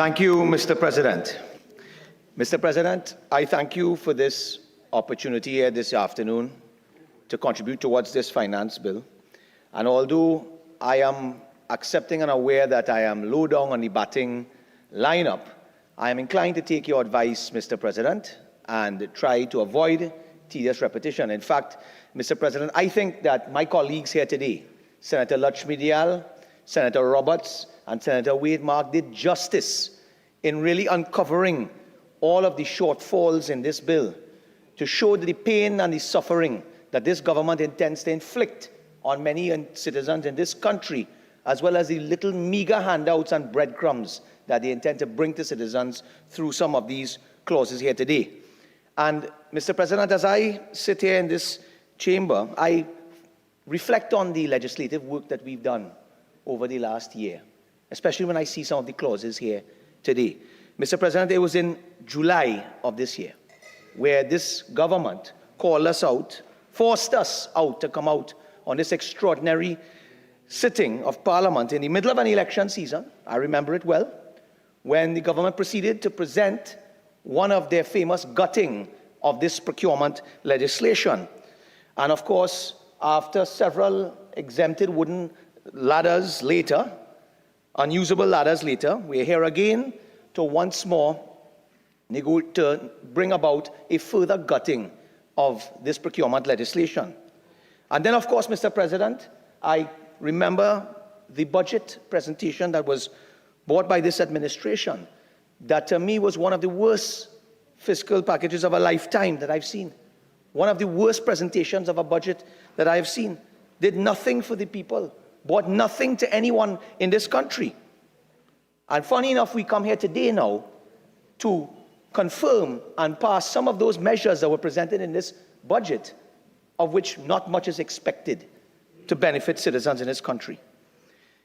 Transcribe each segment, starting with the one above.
Thank you, Mr. President. Mr. President, I thank you for this opportunity here this afternoon to contribute towards this finance bill. And although I am accepting and aware that I am low down on the batting lineup, I am inclined to take your advice, Mr. President, and try to avoid tedious repetition. In fact, Mr. President, I think that my colleagues here today, Senator Lutchmedial, Senator Roberts, and Senator Wade Mark, did justice in really uncovering all of the shortfalls in this bill to show the pain and the suffering that this government intends to inflict on many citizens in this country, as well as the little meager handouts and breadcrumbs that they intend to bring to citizens through some of these clauses here today. And, Mr. President, as I sit here in this chamber, I reflect on the legislative work that we've done over the last year, especially when I see some of the clauses here today. Mr. President, it was in July of this year where this government called us out, forced us out to come out on this extraordinary sitting of Parliament in the middle of an election season. I remember it well, when the government proceeded to present one of their famous gutting of this procurement legislation. And of course, after several exempted wooden ladders later, unusable ladders later, we're here again to once more to bring about a further gutting of this procurement legislation. And then, of course, Mr. President, I remember the budget presentation that was brought by this administration, that to me was one of the worst fiscal packages of a lifetime that I've seen. One of the worst presentations of a budget that I have seen. Did nothing for the people, brought nothing to anyone in this country. And funny enough, we come here today now to confirm and pass some of those measures that were presented in this budget, of which not much is expected to benefit citizens in this country.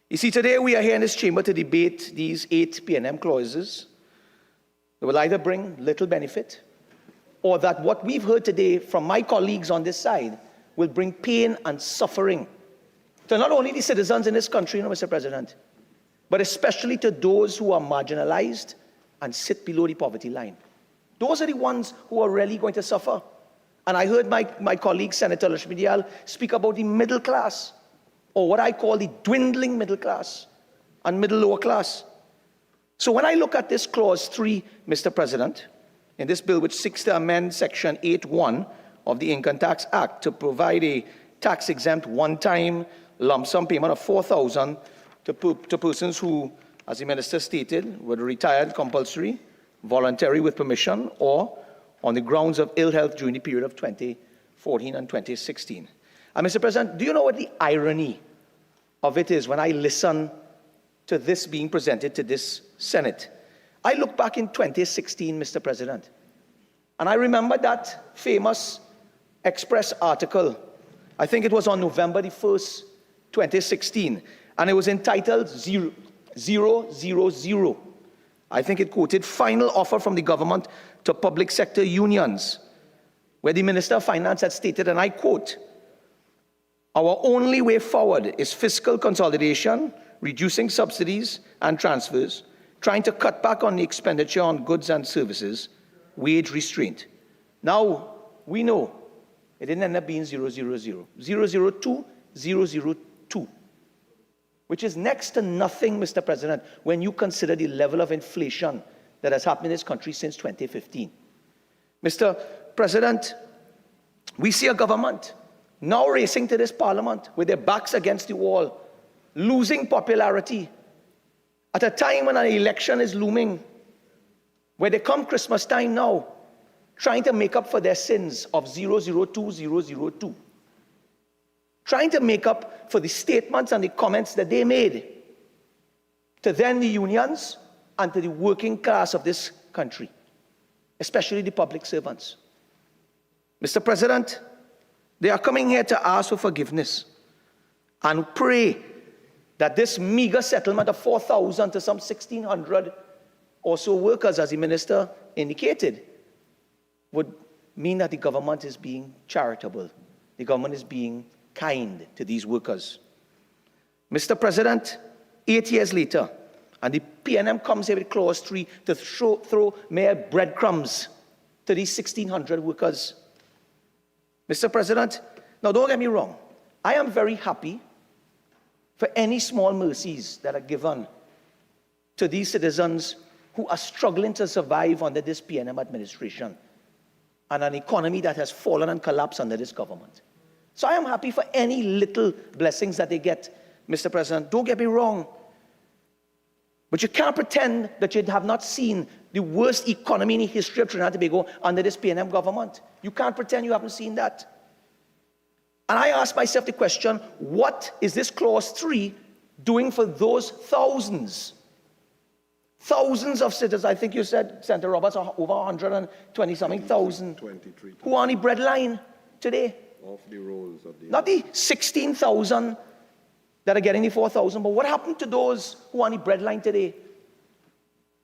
You see, today we are here in this chamber to debate these 8 P&M clauses that will either bring little benefit, or that what we've heard today from my colleagues on this side will bring pain and suffering to not only the citizens in this country, Mr. President, but especially to those who are marginalized and sit below the poverty line. Those are the ones who are really going to suffer. And I heard my colleague, Senator Lutchmedial, speak about the middle class, or what I call the dwindling middle class and middle lower class. So when I look at this clause 3, Mr. President, in this bill which seeks to amend section 8(1) of the Income Tax Act to provide a tax-exempt one-time lump sum payment of $4,000 to persons who, as the minister stated, were retired compulsory, voluntary with permission, or on the grounds of ill health during the period of 2014 and 2016. And Mr. President, do you know what the irony of it is when I listen to this being presented to this Senate? I look back in 2016, Mr. President, and I remember that famous Express article. I think it was on November the 1st, 2016, and it was entitled 000. I think it quoted final offer from the government to public sector unions, where the Minister of Finance had stated, and I quote, "Our only way forward is fiscal consolidation, reducing subsidies and transfers, trying to cut back on the expenditure on goods and services, wage restraint." Now, we know it didn't end up being 000, 002, which is next to nothing, Mr. President, when you consider the level of inflation that has happened in this country since 2015. Mr. President, we see a government now racing to this Parliament with their backs against the wall, losing popularity at a time when an election is looming, where they come Christmas time now, trying to make up for their sins of 002, trying to make up for the statements and the comments that they made to then the unions and to the working class of this country, especially the public servants. Mr. President, they are coming here to ask for forgiveness and pray that this meager settlement of 4,000 to some 1,600 or so workers, as the minister indicated, would mean that the government is being charitable. The government is being kind to these workers. Mr. President, 8 years later, And the PNM comes here with clause 3 to throw mere breadcrumbs to these 1,600 workers. Mr. President, now don't get me wrong. I am very happy for any small mercies that are given to these citizens who are struggling to survive under this PNM administration and an economy that has fallen and collapsed under this government. So I am happy for any little blessings that they get, Mr. President. Don't get me wrong. But you can't pretend that you have not seen the worst economy in the history of Trinidad and Tobago under this PNM government. You can't pretend you haven't seen that. And I ask myself the question, what is this clause 3 doing for those thousands of citizens? I think you said, Senator Roberts, over 120-something thousand 23 who are on the breadline today. Off the rolls of the... Not the 16,000 that are getting the 4,000, but what happened to those who are on the breadline today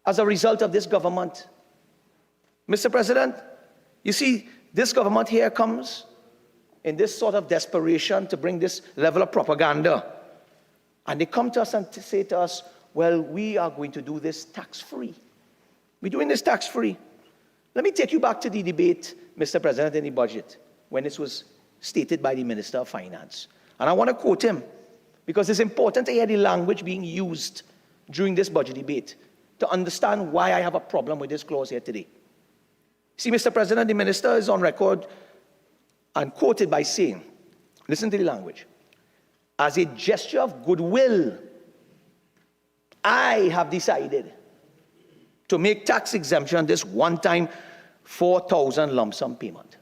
as a result of this government? Mr. President, you see, this government here comes in this sort of desperation to bring this level of propaganda. And they come to us and say to us, well, we are going to do this tax-free. We're doing this tax-free. Let me take you back to the debate, Mr. President, in the budget, when this was stated by the Minister of Finance. And I want to quote him, because it's important to hear the language being used during this budget debate to understand why I have a problem with this clause here today. See, Mr. President, the minister is on record and quoted by saying, listen to the language, as a gesture of goodwill, I have decided to make tax exemption this one-time 4,000 lump sum payment.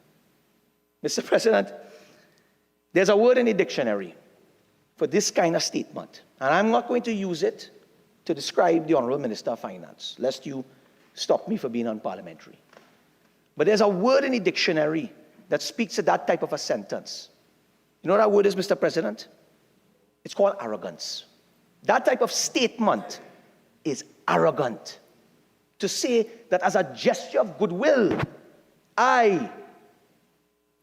Mr. President, there's a word in the dictionary for this kind of statement, and I'm not going to use it to describe the Honorable Minister of Finance, lest you stop me for being unparliamentary. But there's a word in the dictionary that speaks to that type of a sentence. You know what that word is, Mr. President? It's called arrogance. That type of statement is arrogant. To say that as a gesture of goodwill, I,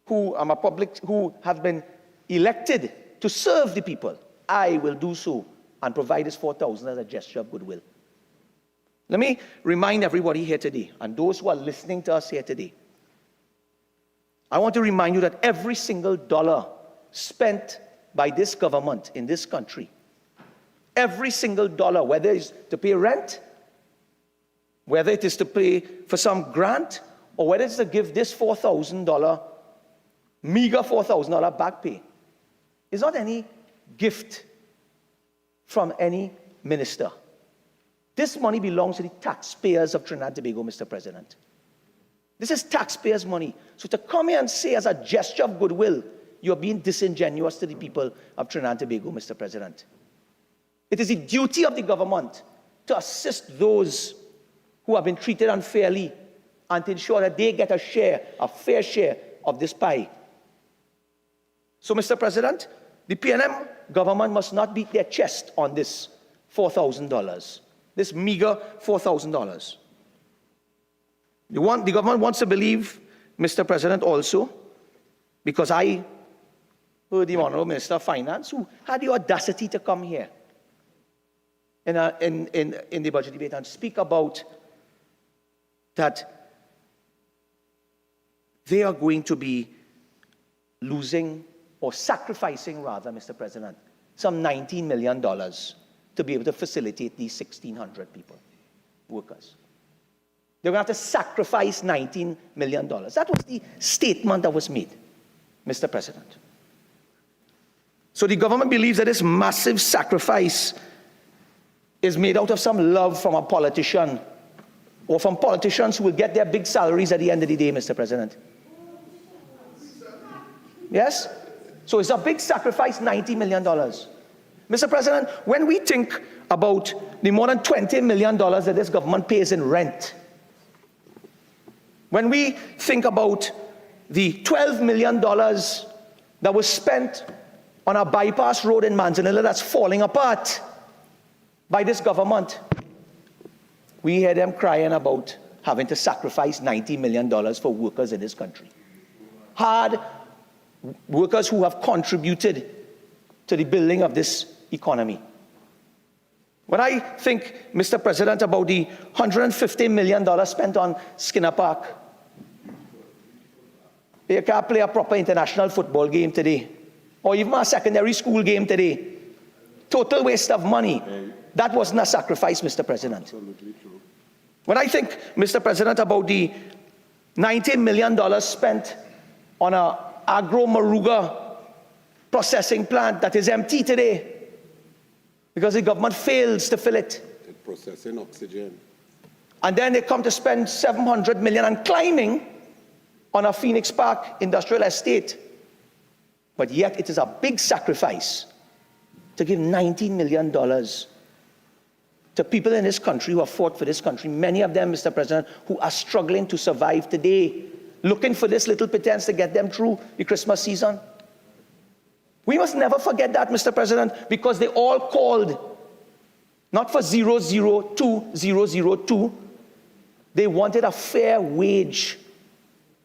who have been elected to serve the people, I will do so and provide this 4,000 as a gesture of goodwill. Let me remind everybody here today, and those who are listening to us here today, I want to remind you that every single dollar spent by this government in this country, every single dollar, whether it's to pay rent, whether it is to pay for some grant, or whether it's to give this $4,000, meager $4,000 back pay, is not any gift from any minister. This money belongs to the taxpayers of Trinidad and Tobago, Mr. President. This is taxpayers' money. So to come here and say as a gesture of goodwill, you're being disingenuous to the people of Trinidad and Tobago, Mr. President. It is the duty of the government to assist those who have been treated unfairly and to ensure that they get a fair share of this pie. So, Mr. President, the PNM government must not beat their chest on this $4,000, this meager $4,000. The government wants to believe, Mr. President, also, because I heard the Honorable Minister of Finance, who had the audacity to come here in the budget debate and speak about that they are going to be losing or sacrificing, rather, Mr. President, some $19 million to be able to facilitate these 1,600 people, workers. They're going to have to sacrifice $19 million. That was the statement that was made, Mr. President. So the government believes that this massive sacrifice is made out of some love from a politician or from politicians who will get their big salaries at the end of the day, Mr. President. Yes? So it's a big sacrifice, $90 million. Mr. President, when we think about the more than $20 million that this government pays in rent, when we think about the $12 million that was spent on a bypass road in Manzanilla that's falling apart by this government, we hear them crying about having to sacrifice $90 million for workers in this country. Hard workers who have contributed to the building of this economy. When I think, Mr. President, about the $150 million spent on Skinner Park, you can't play a proper international football game today, or even a secondary school game today. Total waste of money. That wasn't a sacrifice, Mr. President. Absolutely true. When I think, Mr. President, about the $90 million spent on an agro-maruga processing plant that is empty today because the government fails to fill it. Processing oxygen. And then they come to spend $700 million and climbing on a Phoenix Park industrial estate. But yet it is a big sacrifice to give $19 million to people in this country who have fought for this country, many of them, Mr. President, who are struggling to survive today, looking for this little pretense to get them through the Christmas season. We must never forget that, Mr. President, because they all called not for 002. They wanted a fair wage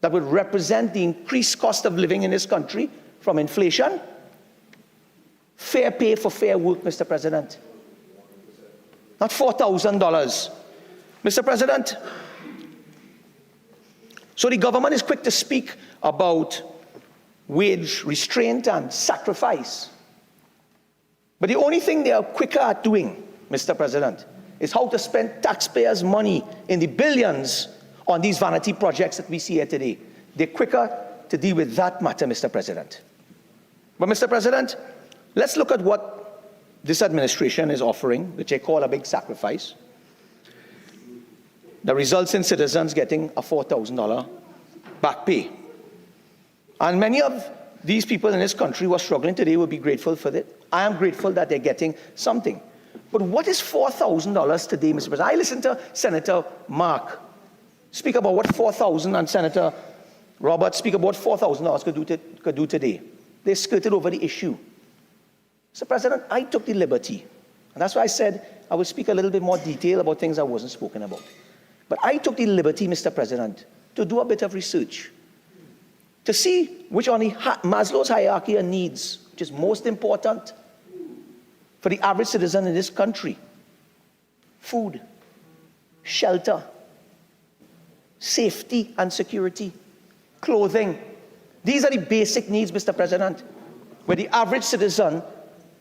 that would represent the increased cost of living in this country from inflation. Fair pay for fair work, Mr. President. Not $4,000. Mr. President, so the government is quick to speak about wage restraint and sacrifice. But the only thing they are quicker at doing, Mr. President, is how to spend taxpayers' money in the billions on these vanity projects that we see here today. They're quicker to deal with that matter, Mr. President. But, Mr. President, let's look at what this administration is offering, which I call a big sacrifice, that results in citizens getting a $4,000 back pay. And many of these people in this country who are struggling today will be grateful for that. I am grateful that they're getting something. But what is $4,000 today, Mr. President? I listened to Senator Mark speak about what $4,000 and Senator Roberts speak about $4,000 could do today. They skirted over the issue. Mr. President, I took the liberty, and that's why I said I would speak a little bit more detail about things I wasn't spoken about. But I took the liberty, Mr. President, to do a bit of research, to see which on the Maslow's hierarchy of needs, which is most important for the average citizen in this country. Food, shelter, safety and security, clothing. These are the basic needs, Mr. President, where the average citizen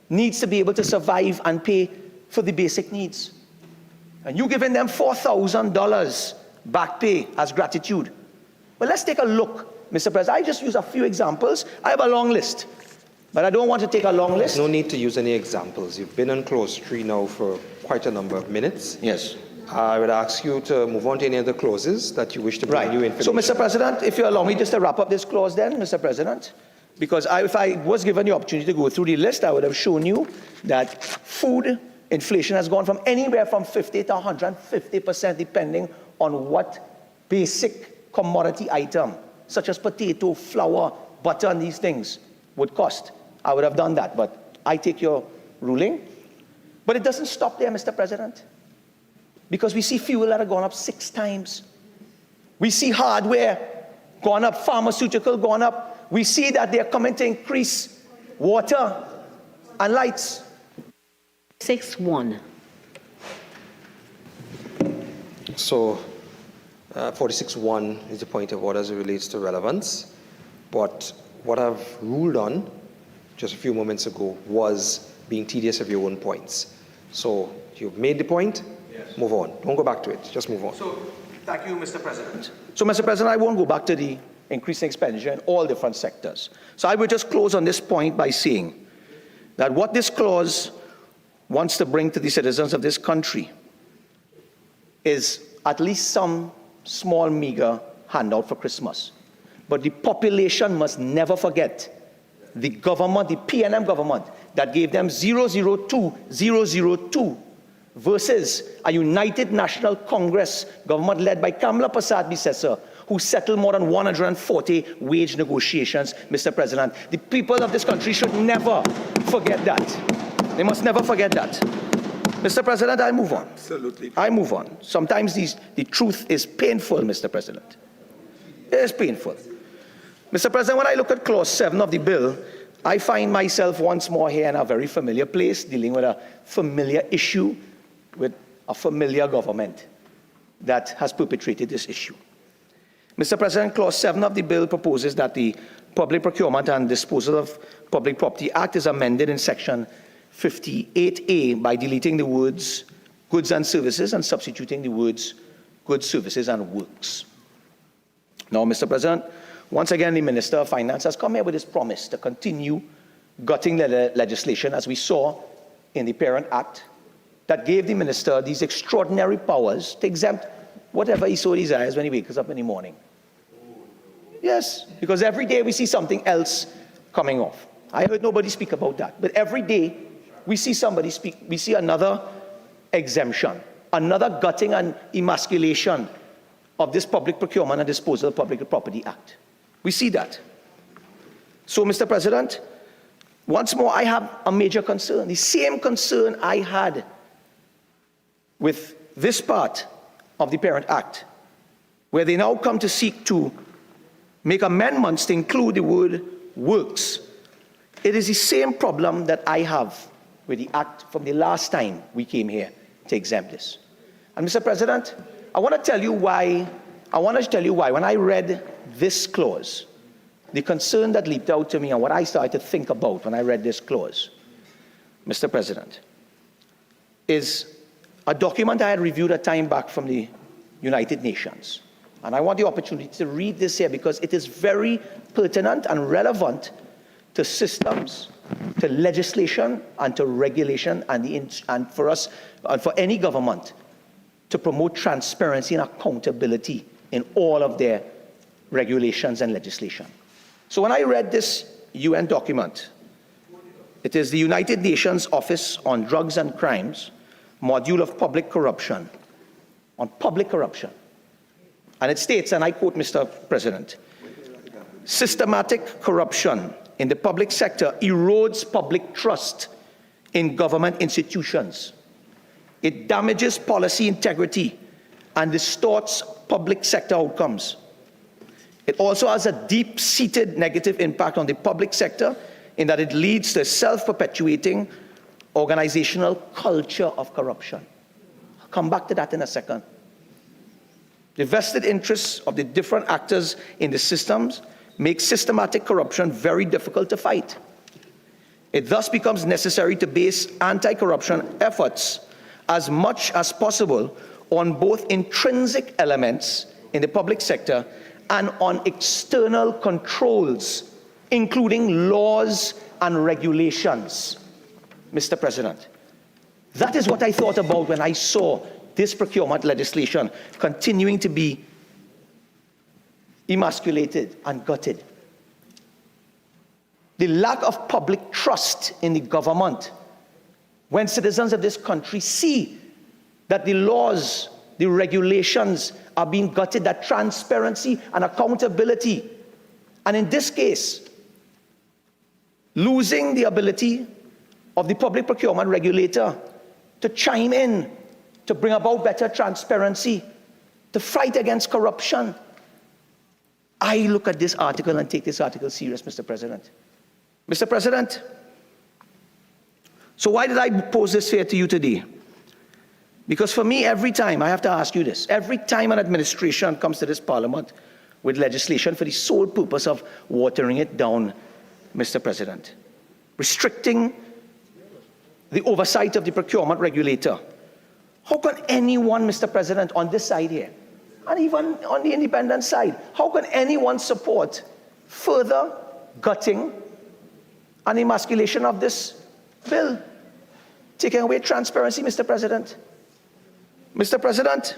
needs to be able to survive and pay for the basic needs. And you giving them $4,000 back pay as gratitude. Well, let's take a look, Mr. President. I just use a few examples. I have a long list, but I don't want to take a long list. No need to use any examples. You've been on clause 3 now for quite a number of minutes. Yes. I would ask you to move on to any other clauses that you wish to bring new information. So, Mr. President, if you allow me just to wrap up this clause then, Mr. President, because if I was given the opportunity to go through the list, I would have shown you that food inflation has gone from anywhere from 50 to 150%, depending on what basic commodity item, such as potato, flour, butter, and these things would cost. I would have done that, but I take your ruling. But it doesn't stop there, Mr. President, because we see fuel that have gone up 6 times. We see hardware gone up, pharmaceutical gone up. We see that they're coming to increase water and lights. 6-1. So, 46.1 is the point of order as it relates to relevance. But what I've ruled on just a few moments ago was being tedious of your own points. So, you've made the point, yes. Move on. Don't go back to it, just move on. So, thank you, Mr. President. So, Mr. President, I won't go back to the increasing expenditure in all different sectors. So I will just close on this point by saying that what this clause wants to bring to the citizens of this country is at least some small, meager handout for Christmas. But the population must never forget the government, the PNM government, that gave them 002 versus a United National Congress government led by Kamala Prasad-Bissessar, who settled more than 140 wage negotiations, Mr. President. The people of this country should never forget that. They must never forget that. Mr. President, I move on. Absolutely. I move on. Sometimes the truth is painful, Mr. President. It is painful. Mr. President, when I look at clause 7 of the bill, I find myself once more here in a very familiar place, dealing with a familiar issue with a familiar government that has perpetrated this issue. Mr. President, Clause 7 of the bill proposes that the Public Procurement and Disposal of Public Property Act is amended in Section 58A by deleting the words goods and services and substituting the words goods, services, and works. Now, Mr. President, once again, the Minister of Finance has come here with his promise to continue gutting the legislation, as we saw in the Parent Act, that gave the minister these extraordinary powers to exempt whatever he so desires when he wakes up in the morning. Yes, because every day we see something else coming off. I heard nobody speak about that, but every day we see somebody speak, we see another exemption, another gutting and emasculation of this Public Procurement and Disposal of Public Property Act. We see that. So, Mr. President, once more, I have a major concern, the same concern I had with this part of the Parent Act, where they now come to seek to make amendments to include the word works. It is the same problem that I have with the Act from the last time we came here to exempt this. And Mr. President, I want to tell you why, when I read this clause, the concern that leaped out to me and what I started to think about when I read this clause, Mr. President, is a document I had reviewed a time back from the United Nations. And I want the opportunity to read this here because it is very pertinent and relevant to systems, to legislation, and to regulation, and for us, and for any government to promote transparency and accountability in all of their regulations and legislation. So when I read this UN document, it is the United Nations Office on Drugs and Crimes, Module of Public Corruption, on public corruption. And it states, and I quote, Mr. President, systematic corruption in the public sector erodes public trust in government institutions. It damages policy integrity and distorts public sector outcomes. It also has a deep-seated negative impact on the public sector in that it leads to a self-perpetuating organizational culture of corruption. I'll come back to that in a second. The vested interests of the different actors in the systems make systematic corruption very difficult to fight. It thus becomes necessary to base anti-corruption efforts as much as possible on both intrinsic elements in the public sector and on external controls, including laws and regulations. Mr. President, that is what I thought about when I saw this procurement legislation continuing to be emasculated and gutted. The lack of public trust in the government when citizens of this country see that the laws, the regulations are being gutted, that transparency and accountability, and in this case, losing the ability of the public procurement regulator to chime in, to bring about better transparency, to fight against corruption. I look at this article and take this article serious, Mr. President. Mr. President, so why did I pose this here to you today? Because for me, every time, I have to ask you this, every time an administration comes to this Parliament with legislation for the sole purpose of watering it down, Mr. President, restricting the oversight of the procurement regulator, how can anyone, Mr. President, on this side here, and even on the independent side, how can anyone support further gutting and emasculation of this bill, taking away transparency, Mr. President? Mr. President?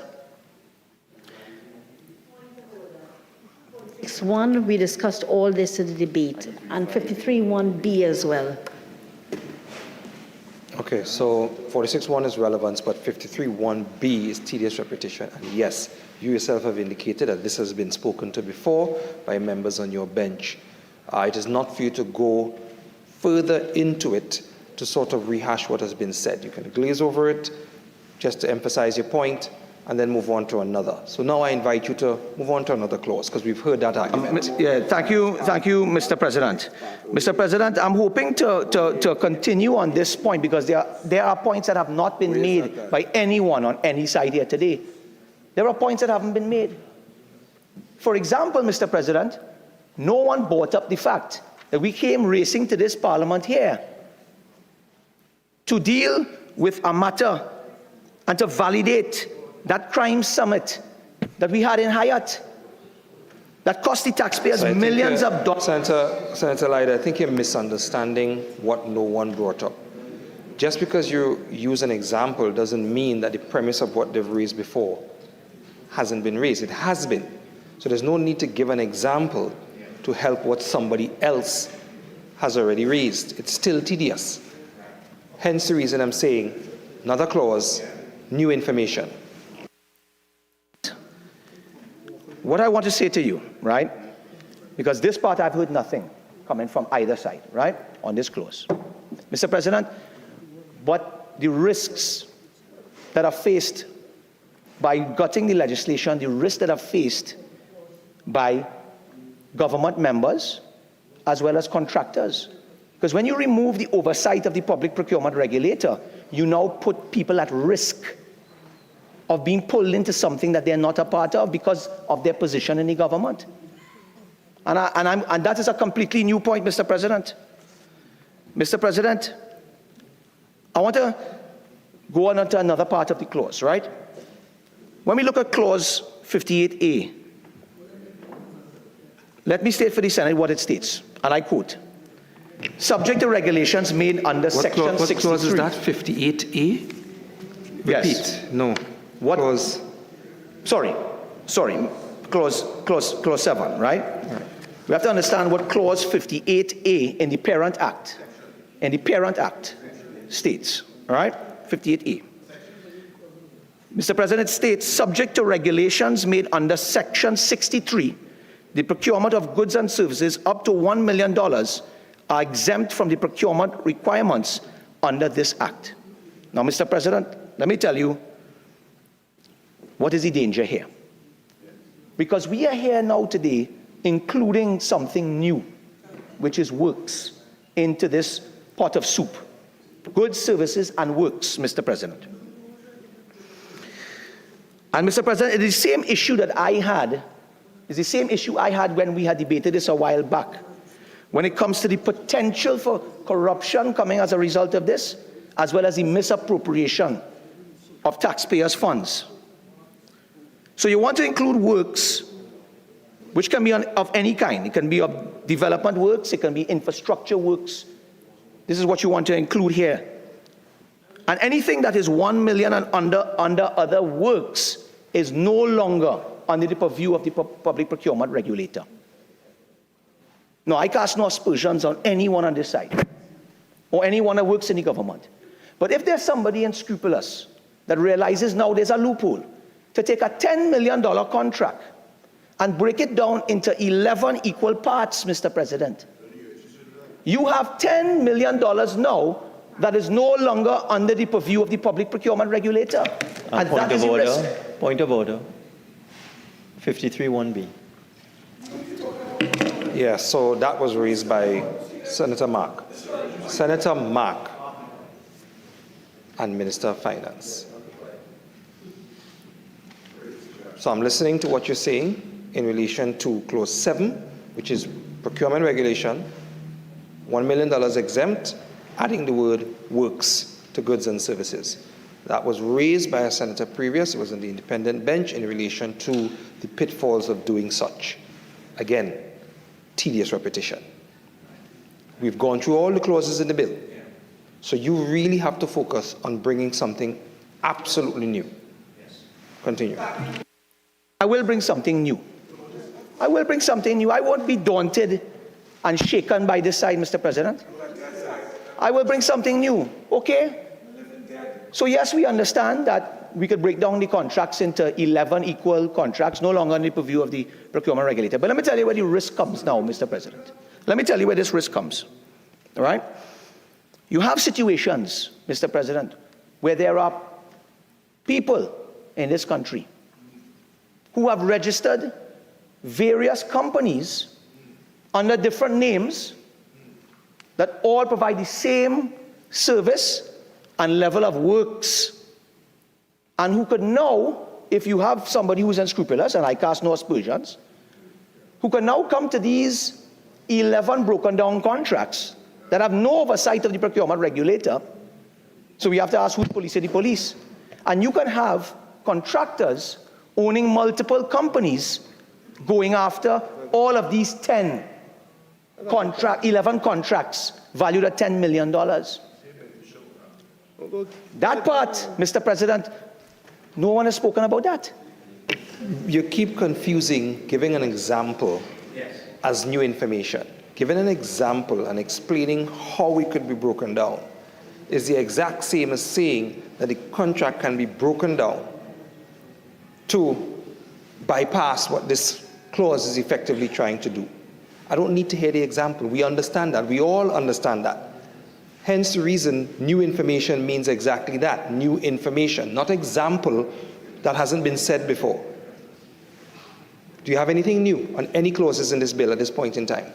6.1, we discussed all this in the debate, and 53.1b as well. Okay, so 46.1 is relevance, but 53.1b is tedious repetition. And yes, you yourself have indicated that this has been spoken to before by members on your bench. It is not for you to go further into it to sort of rehash what has been said. You can glaze over it just to emphasize your point, and then move on to another. So now I invite you to move on to another clause, because we've heard that argument. Thank you, Mr. President. Mr. President, I'm hoping to continue on this point because there are points that have not been made by anyone on any side here today. There are points that haven't been made. For example, Mr. President, no one brought up the fact that we came racing to this Parliament here to deal with a matter and to validate that crime summit that we had in Hyatt that cost the taxpayers So I think, millions of dollars. Senator Lyder, I think you're misunderstanding what no one brought up. Just because you use an example doesn't mean that the premise of what they've raised before hasn't been raised. It has been. So there's no need to give an example to help what somebody else has already raised. It's still tedious. Hence the reason I'm saying another clause, new information. What I want to say to you, right, because this part I've heard nothing coming from either side, right, on this clause. Mr. President, but the risks that are faced by gutting the legislation, the risks that are faced by government members as well as contractors. Because when you remove the oversight of the public procurement regulator, you now put people at risk of being pulled into something that they're not a part of because of their position in the government. And that is a completely new point, Mr. President. Mr. President, I want to go on to another part of the clause, right? When we look at clause 58A, let me state for the Senate what it states, and I quote, subject to regulations made under section 63. What clause is that, 58A? Repeat. Yes. No. What clause? Sorry. Clause 7, right? We have to understand what clause 58A in the Parent Act, states, all right? 58A. Mr. President, states, subject to regulations made under section 63, the procurement of goods and services up to $1 million are exempt from the procurement requirements under this act. Now, Mr. President, let me tell you what is the danger here. Because we are here now today including something new, which is works, into this pot of soup. Goods, services, and works, Mr. President. And Mr. President, it is the same issue that I had, when we had debated this a while back, when it comes to the potential for corruption coming as a result of this, as well as the misappropriation of taxpayers' funds. So you want to include works, which can be of any kind. It can be of development works, it can be infrastructure works. This is what you want to include here. And anything that is 1 million and under other works is no longer under the purview of the public procurement regulator. No, I cast no aspersions on anyone on this side, or anyone that works in the government. But if there's somebody unscrupulous that realizes now there's a loophole to take a $10 million contract and break it down into 11 equal parts, Mr. President, you have $10 million now that is no longer under the purview of the public procurement regulator. And Point that of is the order. risk. Point of order. 53(1)(b). Yeah, so that was raised by Senator Mark. Senator Mark and Minister of Finance. So I'm listening to what you're saying in relation to clause 7, which is procurement regulation, $1 million exempt, adding the word works to goods and services. That was raised by a senator previous. It was on the independent bench in relation to the pitfalls of doing such. Again, tedious repetition. We've gone through all the clauses in the bill. So you really have to focus on bringing something absolutely new. Continue. I will bring something new. I will bring something new. I won't be daunted and shaken by this side, Mr. President. I will bring something new, okay? So yes, we understand that we could break down the contracts into 11 equal contracts, no longer in the purview of the procurement regulator. But let me tell you where the risk comes now, Mr. President. Let me tell you where this risk comes, all right? You have situations, Mr. President, where there are people in this country who have registered various companies under different names that all provide the same service and level of works, and who could now, if you have somebody who's unscrupulous, and I cast no aspersions, who can now come to these 11 broken down contracts that have no oversight of the procurement regulator. So we have to ask who's policing the police. And you can have contractors owning multiple companies going after all of these 11 contracts valued at $10 million. That part, Mr. President, no one has spoken about that. You keep confusing giving an example as new information. Giving an example and explaining how it could be broken down is the exact same as saying that the contract can be broken down to bypass what this clause is effectively trying to do. I don't need to hear the example. We understand that. We all understand that. Hence the reason new information means exactly that, new information, not example that hasn't been said before. Do you have anything new on any clauses in this bill at this point in time?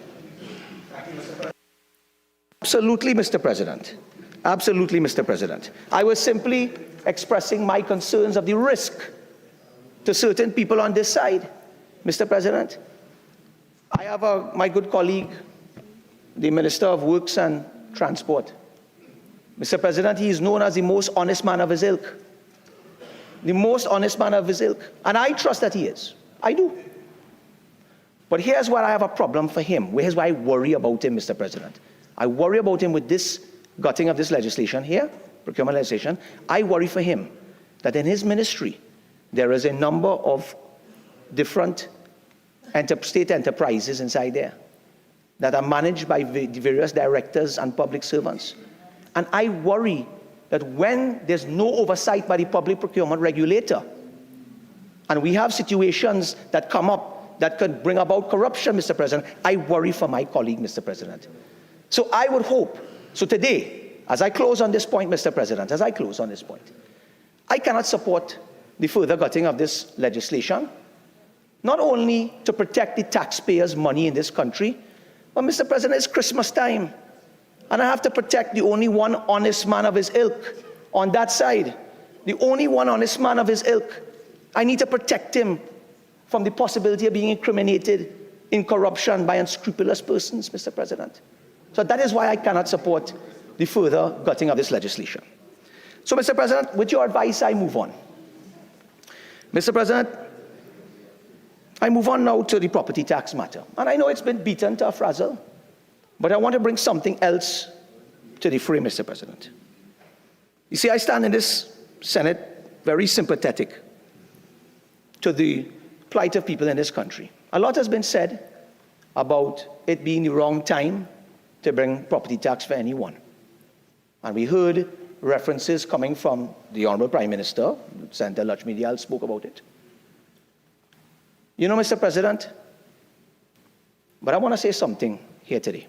Absolutely, Mr. President. Absolutely, Mr. President. I was simply expressing my concerns of the risk to certain people on this side. Mr. President, I have my good colleague, the Minister of Works and Transport. Mr. President, he is known as the most honest man of his ilk. The most honest man of his ilk. And I trust that he is. I do. But here's where I have a problem for him. Here's why I worry about him, Mr. President. I worry about him with this gutting of this legislation here, procurement legislation. I worry for him that in his ministry, there is a number of different state enterprises inside there that are managed by the various directors and public servants. And I worry that when there's no oversight by the public procurement regulator, and we have situations that come up that could bring about corruption, Mr. President, I worry for my colleague, Mr. President. So I would hope, so today, as I close on this point, Mr. President, as I close on this point, I cannot support the further gutting of this legislation, not only to protect the taxpayers' money in this country, but Mr. President, it's Christmas time, and I have to protect the only one honest man of his ilk on that side. The only one honest man of his ilk. I need to protect him from the possibility of being incriminated in corruption by unscrupulous persons, Mr. President. So that is why I cannot support the further gutting of this legislation. So, Mr. President, with your advice, I move on. Mr. President, I move on now to the property tax matter. And I know it's been beaten to a frazzle, but I want to bring something else to the fray, Mr. President. You see, I stand in this Senate very sympathetic to the plight of people in this country. A lot has been said about it being the wrong time to bring property tax for anyone. And we heard references coming from the Honorable Prime Minister. Senator Lakshmi Dayal spoke about it. You know, Mr. President, but I want to say something here today.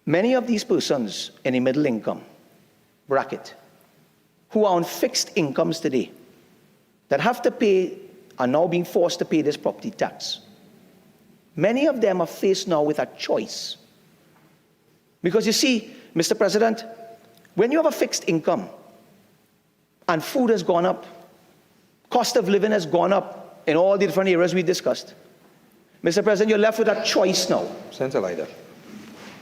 Many of these persons in the middle income bracket who are on fixed incomes today that have to pay, are now being forced to pay this property tax. Many of them are faced now with a choice. Because you see, Mr. President, when you have a fixed income and food has gone up, cost of living has gone up in all the different areas we discussed, Mr. President, you're left with a choice now. Senator Lyder,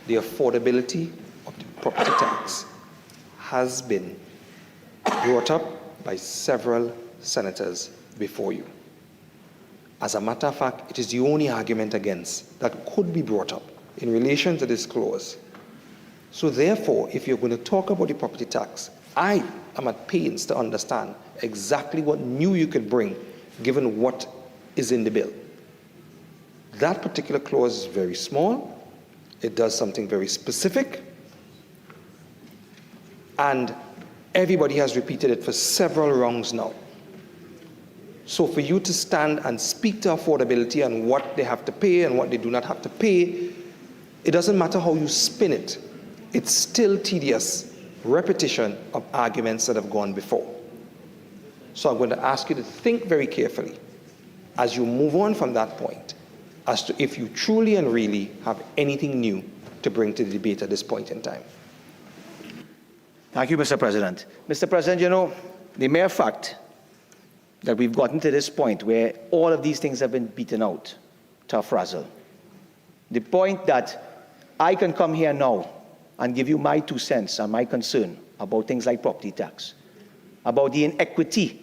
the affordability of the property tax has been brought up by several senators before you. As a matter of fact, it is the only argument against that could be brought up in relation to this clause. So therefore, if you're going to talk about the property tax, I am at pains to understand exactly what new you could bring, given what is in the bill. That particular clause is very small. It does something very specific. And everybody has repeated it for several rounds now. So for you to stand and speak to affordability and what they have to pay and what they do not have to pay, it doesn't matter how you spin it. It's still tedious repetition of arguments that have gone before. So I'm going to ask you to think very carefully as you move on from that point as to if you truly and really have anything new to bring to the debate at this point in time. Thank you, Mr. President. Mr. President, you know, the mere fact that we've gotten to this point where all of these things have been beaten out, tough razzle. The point that I can come here now and give you my 2 cents and my concern about things like property tax, about the inequity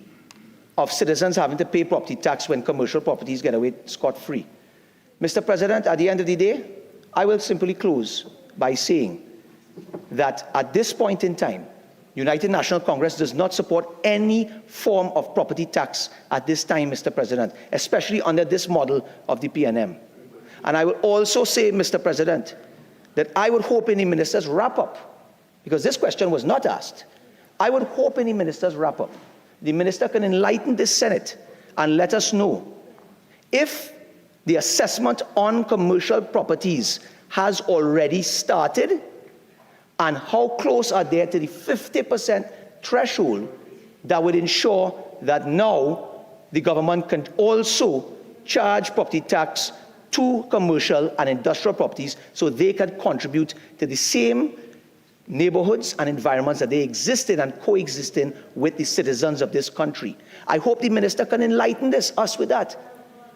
of citizens having to pay property tax when commercial properties get away scot-free. Mr. President, at the end of the day, I will simply close by saying that at this point in time, United National Congress does not support any form of property tax at this time, Mr. President, especially under this model of the PNM. And I will also say, Mr. President, that I would hope in the minister's wrap-up, because this question was not asked, I would hope in the minister's wrap-up, the minister can enlighten the Senate and let us know if the assessment on commercial properties has already started and how close are they to the 50% threshold that would ensure that now the government can also charge property tax to commercial and industrial properties so they can contribute to the same neighborhoods and environments that they exist in and coexist in with the citizens of this country. I hope the minister can enlighten us with that,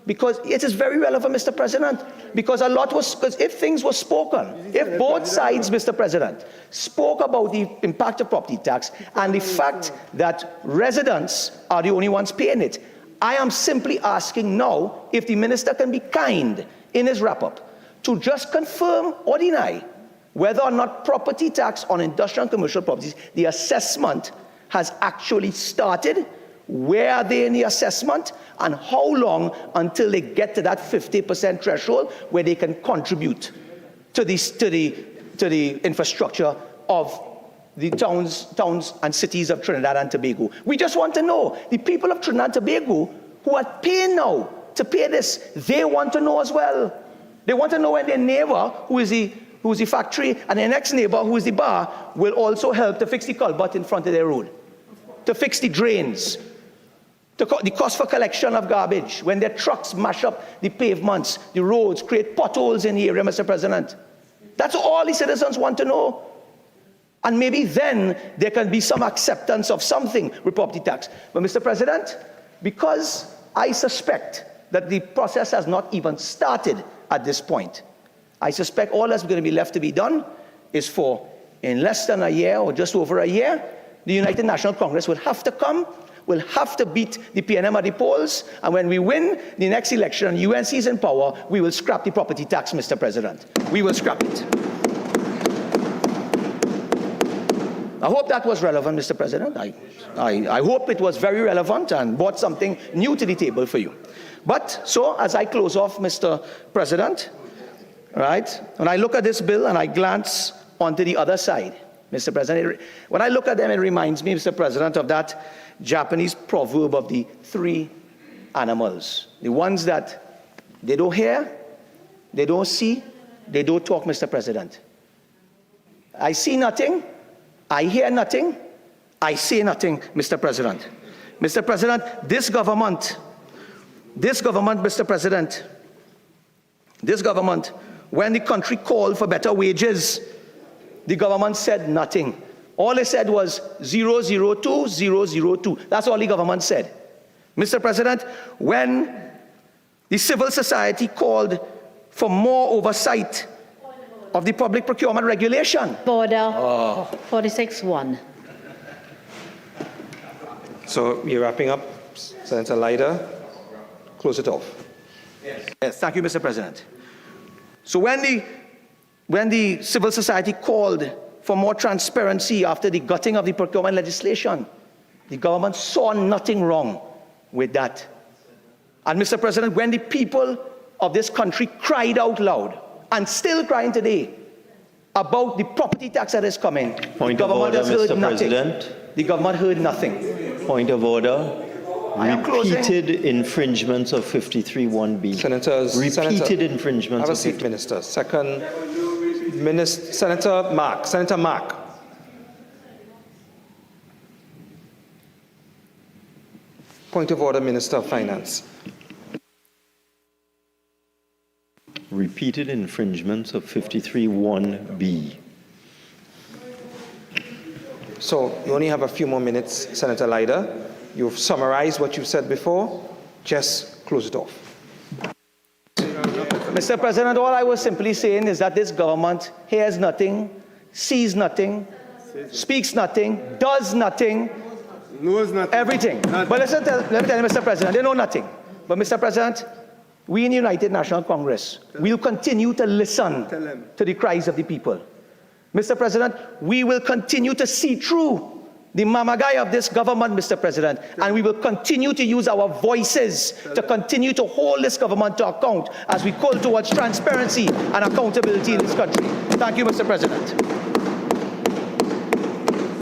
because it is very relevant, Mr. President, because if things were spoken, if both sides, Mr. President, spoke about the impact of property tax and the fact that residents are the only ones paying it, I am simply asking now if the minister can be kind in his wrap-up to just confirm or deny whether or not property tax on industrial and commercial properties, the assessment has actually started, where are they in the assessment, and how long until they get to that 50% threshold where they can contribute to the infrastructure of the towns and cities of Trinidad and Tobago. We just want to know, the people of Trinidad and Tobago who are paying now to pay this, they want to know as well. They want to know when their neighbor, who is the factory, and their next neighbor, who is the bar, will also help to fix the culvert in front of their road, to fix the drains, the cost for collection of garbage, when their trucks mash up the pavements, the roads, create potholes in the area, Mr. President. That's all the citizens want to know. And maybe then there can be some acceptance of something with property tax. But Mr. President, because I suspect that the process has not even started at this point, I suspect all that's going to be left to be done is for, in less than a year or just over a year, the United National Congress will have to come, will have to beat the PNM at the polls, and when we win the next election and UNC is in power, we will scrap the property tax, Mr. President. We will scrap it. I hope that was relevant, Mr. President. I hope it was very relevant and brought something new to the table for you. But so, as I close off, Mr. President, right, when I look at this bill and I glance onto the other side, Mr. President, when I look at them, it reminds me, Mr. President, of that Japanese proverb of the 3 animals. The ones that they don't hear, they don't see, they don't talk, Mr. President. I see nothing, I hear nothing, I say nothing, Mr. President. Mr. President, this government, Mr. President, this government, when the country called for better wages, the government said nothing. All they said was 002, 002. That's all the government said. Mr. President, when the civil society called for more oversight of the public procurement regulation. Order. 46-1. So you're wrapping up, Senator Lyder. Close it off. Yes, thank you, Mr. President. So when the civil society called for more transparency after the gutting of the procurement legislation, the government saw nothing wrong with that. And Mr. President, when the people of this country cried out loud, and still crying today, about the property tax that is coming, the government has heard nothing. The government heard nothing. Point of order. Repeated infringements of 53(1)(b). Senators, repeated infringements. Have a seat, Minister. Second, Senator Mark. Point of order, Minister of Finance. Repeated infringements of 53(1)B. So you only have a few more minutes, Senator Lyder. You've summarized what you've said before. Just close it off. Mr. President, all I was simply saying is that this government hears nothing, sees nothing, speaks nothing, does nothing, Knows nothing. everything. Nothing. But listen, let me tell you, Mr. President, they know nothing. But Mr. President, we in the United National Congress will continue to listen Tell him. to the cries of the people. Mr. President, we will continue to see through the mamagai of this government, Mr. President, and we will continue to use our voices to continue to hold this government to account as we call towards transparency and accountability in this country. Thank you, Mr. President.